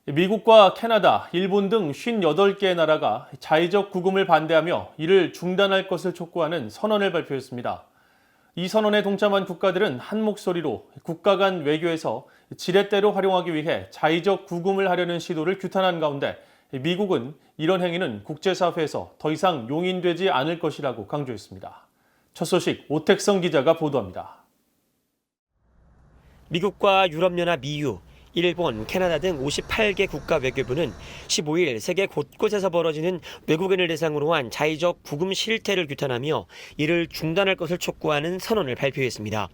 미국과 캐나다, 일본 등 58개의 나라가 자의적 구금을 반대하며 이를 중단할 것을 촉구하는 선언을 발표했습니다. 이 선언에 동참한 국가들은 한 목소리로 국가 간 외교에서 지렛대로 활용하기 위해 자의적 구금을 하려는 시도를 규탄한 가운데 미국은 이런 행위는 국제사회에서 더 이상 용인되지 않을 것이라고 강조했습니다. 첫 소식 오택성 기자가 보도합니다. 미국과 유럽연합 EU, 일본, 캐나다 등 58개 국가 외교부는 15일 세계 곳곳에서 벌어지는 외국인을 대상으로 한 자의적 구금 실태를 규탄하며 이를 중단할 것을 촉구하는 선언을 발표했습니다.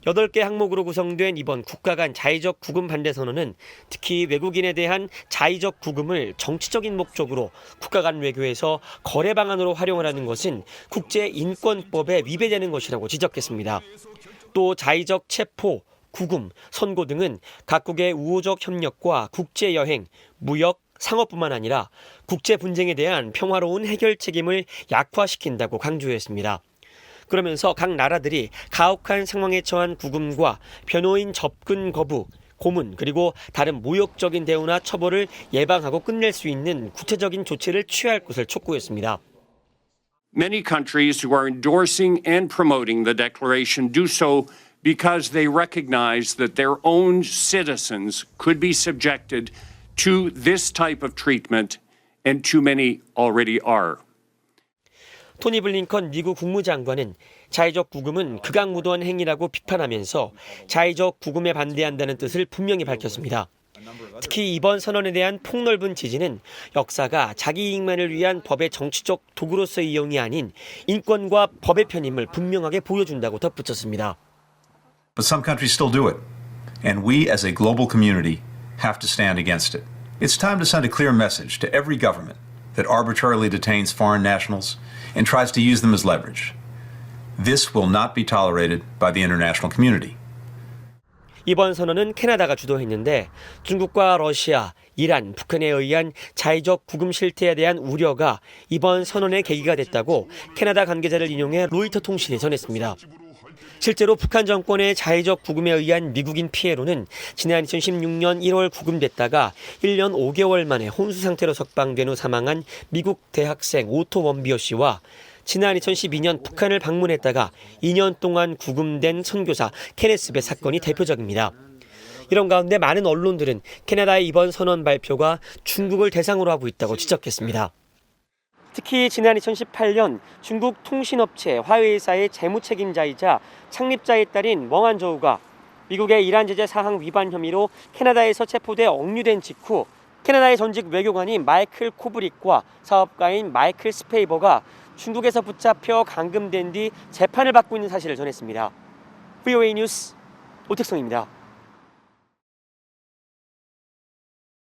8개 항목으로 구성된 이번 국가 간 자의적 구금 반대 선언은 특히 외국인에 대한 자의적 구금을 정치적인 목적으로 국가 간 외교에서 거래 방안으로 활용하라는 것은 국제인권법에 위배되는 것이라고 지적했습니다. 또 자의적 체포, 구금, 선고 등은 각국의 우호적 협력과 국제여행, 무역, 상업뿐만 아니라 국제 분쟁에 대한 평화로운 해결 책임을 약화시킨다고 강조했습니다. 그러면서 각 나라들이 가혹한 상황에 처한 구금과 변호인 접근 거부, 고문 그리고 다른 모욕적인 대우나 처벌을 예방하고 끝낼 수 있는 구체적인 조치를 취할 것을 촉구했습니다. Many countries who are endorsing and promoting the declaration do so because they recognize that their own citizens could be subjected to this type of treatment, and too many already are. 토니 블링컨 미국 국무장관은 자의적 구금은 극악무도한 행위라고 비판하면서 자의적 구금에 반대한다는 뜻을 분명히 밝혔습니다. 특히 이번 선언에 대한 폭넓은 지지는 역사가 자기 이익만을 위한 법의 정치적 도구로서의 이용이 아닌 인권과 법의 편임을 분명하게 보여준다고 덧붙였습니다. But some countries still do it, and we as a global community have to stand against it. It's time to send a clear message to every government that arbitrarily detains foreign nationals and tries to use them as leverage. This will not be tolerated by the international community. 이번 선언은 캐나다가 주도했는데 중국과 러시아, 이란, 북한에 의한 자의적 구금 실태에 대한 우려가 이번 선언의 계기가 됐다고 캐나다 관계자를 인용해 로이터 통신이 전했습니다. 실제로 북한 정권의 자의적 구금에 의한 미국인 피해로는 지난 2016년 1월 구금됐다가 1년 5개월 만에 혼수 상태로 석방된 후 사망한 미국 대학생 오토 원비어 씨와 지난 2012년 북한을 방문했다가 2년 동안 구금된 선교사 케네스 배 사건이 대표적입니다. 이런 가운데 많은 언론들은 캐나다의 이번 선언 발표가 중국을 대상으로 하고 있다고 지적했습니다. 특히 지난 2018년 중국 통신업체 화웨이사의 재무 책임자이자 창립자의 딸인 멍한저우가 미국의 이란 제재 사항 위반 혐의로 캐나다에서 체포돼 억류된 직후 캐나다의 전직 외교관인 마이클 코브릭과 사업가인 마이클 스페이버가 중국에서 붙잡혀 감금된 뒤 재판을 받고 있는 사실을 전했습니다. VOA 뉴스 오택성입니다.